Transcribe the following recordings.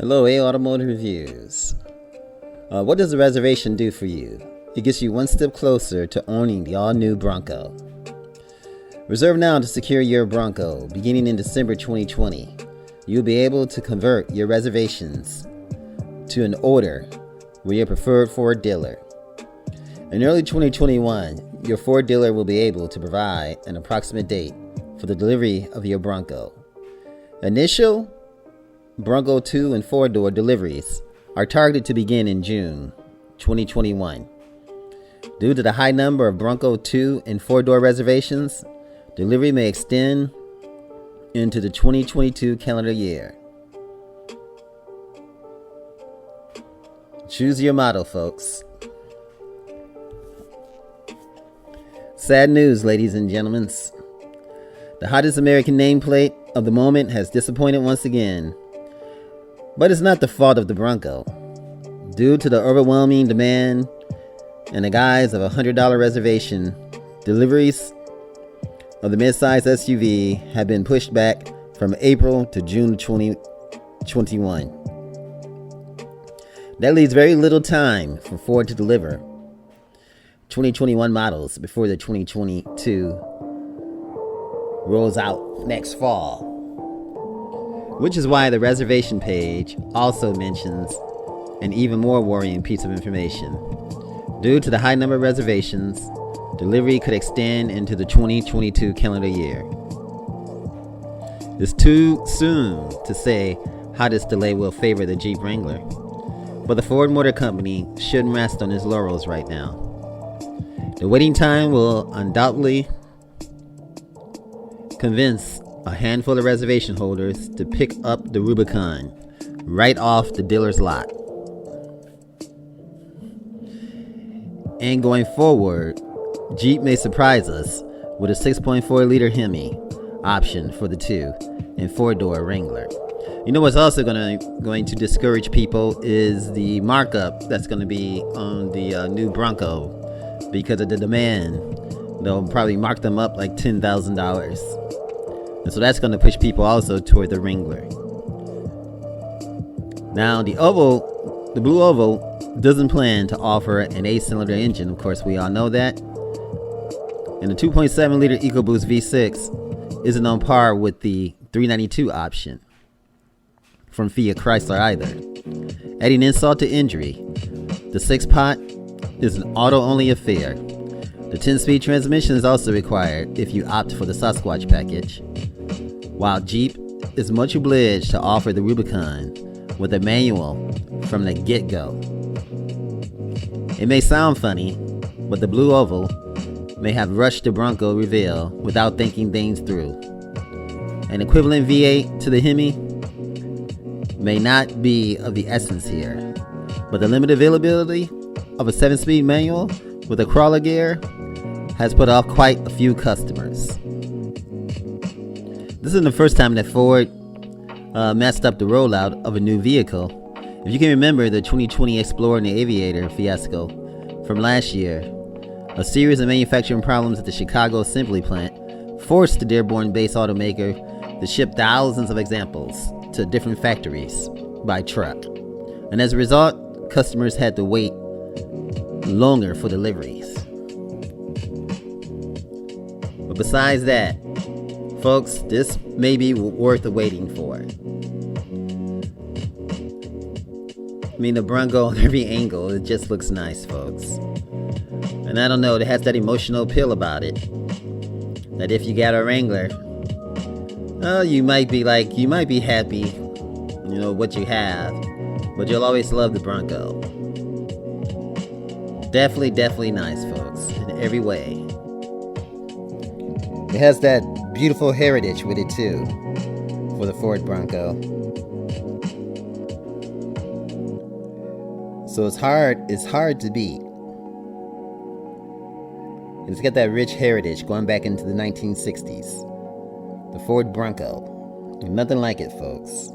Hello, A Automotive Reviews. What does a reservation do for you? It gets you one step closer to owning the all-new Bronco. Reserve now to secure your Bronco. Beginning in December 2020, you'll be able to convert your reservations to an order with your preferred Ford dealer. In early 2021, your Ford dealer will be able to provide an approximate date for the delivery of your Bronco. Initial Bronco 2 and 4-door deliveries are targeted to begin in June 2021. Due to the high number of Bronco 2 and 4-door reservations, delivery may extend into the 2022 calendar year. Choose your model, folks. Sad news, ladies and gentlemen. The hottest American nameplate of the moment has disappointed once again. But it's not the fault of the Bronco. Due to the overwhelming demand and the guise of a $100 reservation, deliveries of the midsize SUV have been pushed back from April to June 2021. That leaves very little time for Ford to deliver 2021 models before the 2022 rolls out next fall. Which is why the reservation page also mentions an even more worrying piece of information. Due to the high number of reservations, delivery could extend into the 2022 calendar year. It's too soon to say how this delay will favor the Jeep Wrangler, but the Ford Motor Company shouldn't rest on its laurels right now. The waiting time will undoubtedly convince a handful of reservation holders to pick up the Rubicon right off the dealer's lot. And going forward, Jeep may surprise us with a 6.4-liter Hemi option for the 2 and 4-door Wrangler. You know what's also going to discourage people is the markup that's going to be on the new Bronco. Because of the demand, they'll probably mark them up like $10,000. And so that's going to push people also toward the Wrangler. Now, the Blue Oval doesn't plan to offer an 8-cylinder engine. Of course, we all know that. And the 2.7-liter EcoBoost V6 isn't on par with the 392 option from Fiat Chrysler either. Adding insult to injury, the 6-pot is an auto-only affair. The 10-speed transmission is also required if you opt for the Sasquatch package, while Jeep is much obliged to offer the Rubicon with a manual from the get-go. It may sound funny, but the Blue Oval may have rushed the Bronco reveal without thinking things through. An equivalent V8 to the Hemi may not be of the essence here, but the limited availability of a 7-speed manual with a crawler gear has put off quite a few customers. This isn't the first time that Ford messed up the rollout of a new vehicle. If you can remember the 2020 Explorer and the Aviator fiasco from last year, a series of manufacturing problems at the Chicago assembly plant forced the Dearborn-based automaker to ship thousands of examples to different factories by truck. And as a result, customers had to wait longer for deliveries. But besides that, folks, this may be worth waiting for. I mean, the Bronco on every angle, it just looks nice, folks. And I don't know, it has that emotional appeal about it, that if you got a Wrangler, oh, you might be happy, what you have, but you'll always love the Bronco. Definitely nice, folks, in every way. It has that beautiful heritage with it too, for the Ford Bronco. So it's hard to beat. It's got that rich heritage going back into the 1960s. The Ford Bronco. Nothing like it, folks.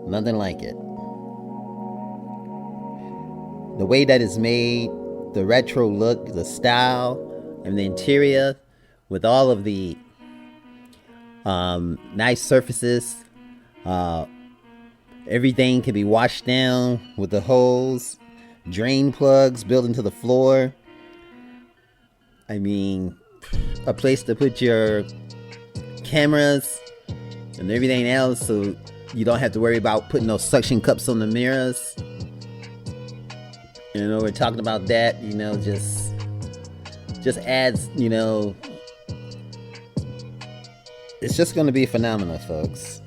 Nothing like it. The way that it's made, the retro look, the style, and the interior with all of the nice surfaces. Everything can be washed down with the hose, drain plugs built into the floor. I mean, a place to put your cameras and everything else, so you don't have to worry about putting those suction cups on the mirrors. You know, we're talking about that, you know, just adds, you know, it's just going to be phenomenal, folks.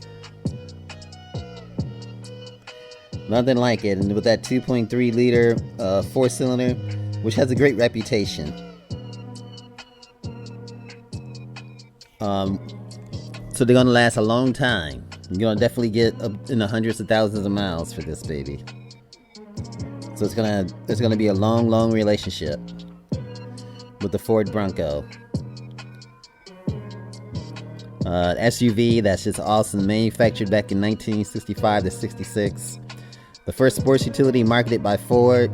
Nothing like it. And with that 2.3 liter 4-cylinder, which has a great reputation. So they're going to last a long time. You're going to definitely get up in the hundreds of thousands of miles for this baby. So it's gonna be a long relationship with the Ford Bronco. SUV that's just awesome. Manufactured back in 1965 to 66. The first sports utility marketed by Ford.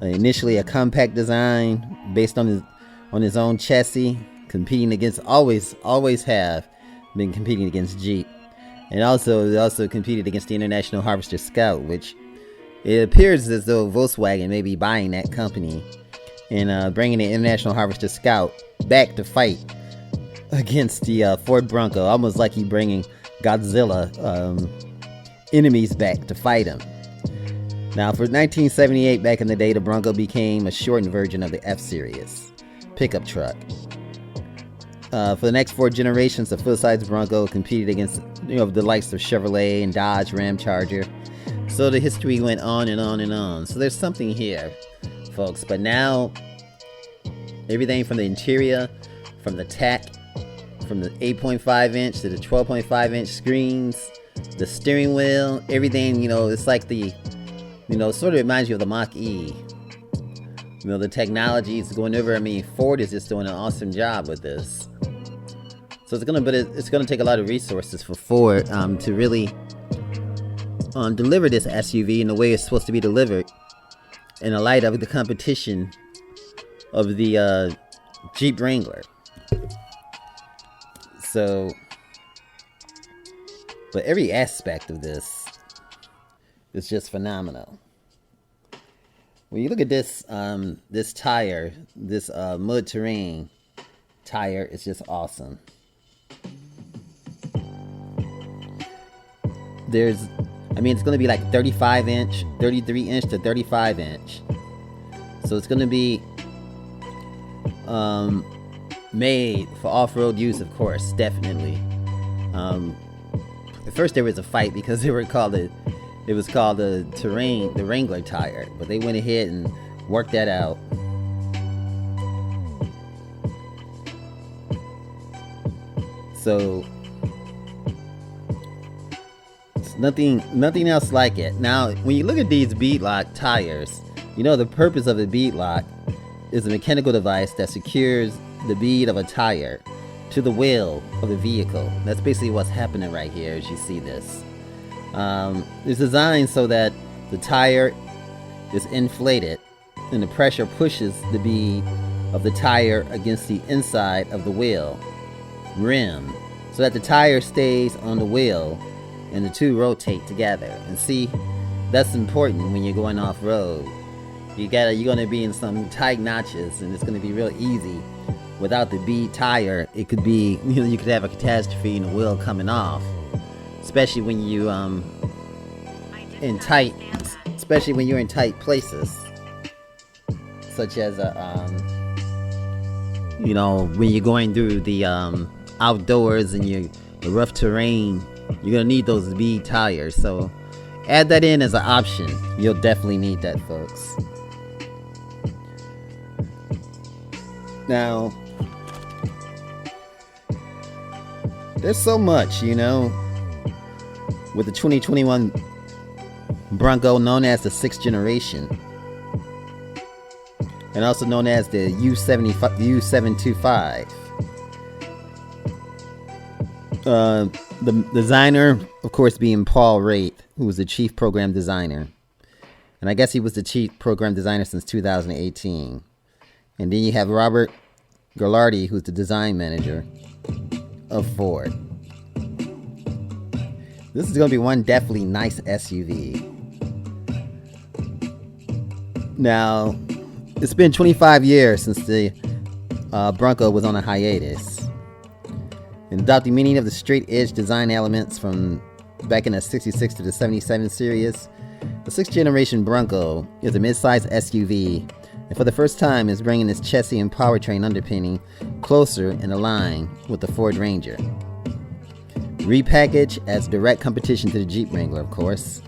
Initially a compact design based on his own chassis, competing against always have been competing against Jeep, and also competed against the International Harvester Scout, which it appears as though Volkswagen may be buying that company and bringing the International Harvester Scout back to fight against the Ford Bronco, almost like he bringing Godzilla enemies back to fight him. Now, for 1978, back in the day, the Bronco became a shortened version of the F-Series pickup truck. For the next 4 generations, the full-size Bronco competed against, you know, the likes of Chevrolet and Dodge Ram Charger. So the history went on and on and on. So there's something here, folks. But now, everything from the interior, from the tack, from the 8.5 inch to the 12.5 inch screens, the steering wheel, everything, you know, it's like the, you know, sort of reminds you of the Mach-E. You know, the technology is going over. I mean, Ford is just doing an awesome job with this. So it's gonna take a lot of resources for Ford to really deliver this SUV in the way it's supposed to be delivered, in the light of the competition of the Jeep Wrangler. So, but every aspect of this is just phenomenal. When you look at this this tire, this mud terrain tire, it's just awesome. It's going to be like 35 inch, 33 inch to 35 inch. So it's going to be made for off-road use, of course, definitely. At first there was a fight because it was called the Wrangler tire, but they went ahead and worked that out. So nothing else like it. Now, when you look at these bead lock tires, you know the purpose of a bead lock is a mechanical device that secures the bead of a tire to the wheel of the vehicle. That's basically what's happening right here as you see this. It's designed so that the tire is inflated and the pressure pushes the bead of the tire against the inside of the wheel rim so that the tire stays on the wheel and the two rotate together. And see, that's important when you're going off-road. You're going to be in some tight notches, and it's going to be real easy. Without the bead tire, it could be, you could have a catastrophe and the wheel coming off. Especially when you're in tight places, such as when you're going through the outdoors and the rough terrain. You're gonna need those bead tires, so add that in as an option. You'll definitely need that, folks. Now, there's so much, with the 2021 Bronco, known as the 6th generation, and also known as the U725. The designer, of course, being Paul Wraith, who was the chief program designer. And I guess he was the chief program designer since 2018. And then you have Robert Gallardi, who's the design manager of Ford. This is going to be one definitely nice SUV. Now, it's been 25 years since the Bronco was on a hiatus. And adopting many of the straight edge design elements from back in the 66 to the 77 series, the 6th generation Bronco is a mid-sized SUV, and for the first time is bringing its chassis and powertrain underpinning closer in line with the Ford Ranger. Repackaged as direct competition to the Jeep Wrangler, of course,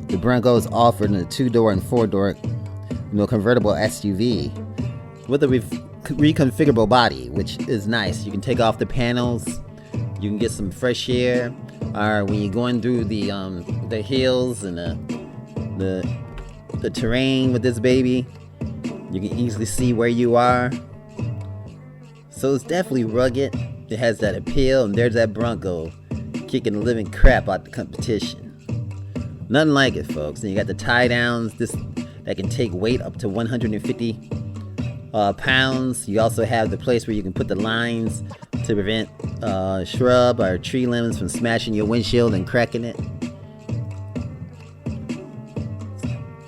the Bronco is offered in a 2-door and 4-door convertible SUV with a reconfigurable body, which is nice. You can take off the panels, you can get some fresh air, or when you're going through the hills and the terrain with this baby, you can easily see where you are. So it's definitely rugged. It has that appeal, and there's that Bronco kicking the living crap out the competition. Nothing like it, folks. And you got the tie downs that can take weight up to 150 pounds. You also have the place where you can put the lines to prevent shrub or tree limbs from smashing your windshield and cracking it.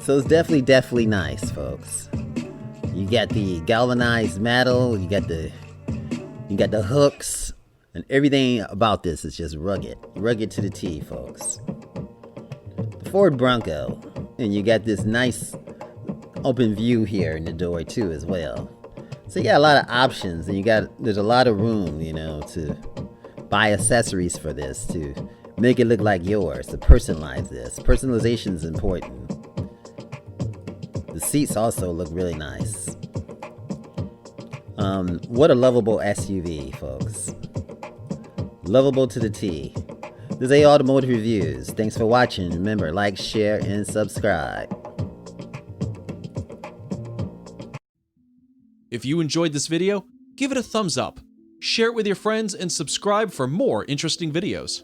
So it's definitely nice, folks. You got the galvanized metal, you got the hooks, and everything about this is just rugged to the T, folks. The Ford Bronco, and you got this nice open view here in the door too as well. So you got a lot of options, and there's a lot of room, to buy accessories for this to make it look like yours, to personalize this. Personalization is important. The seats also look really nice. What a lovable SUV, folks. Lovable to the T. This is Automotive Reviews. Thanks for watching. Remember, like, share, and subscribe. If you enjoyed this video, give it a thumbs up, share it with your friends, and subscribe for more interesting videos.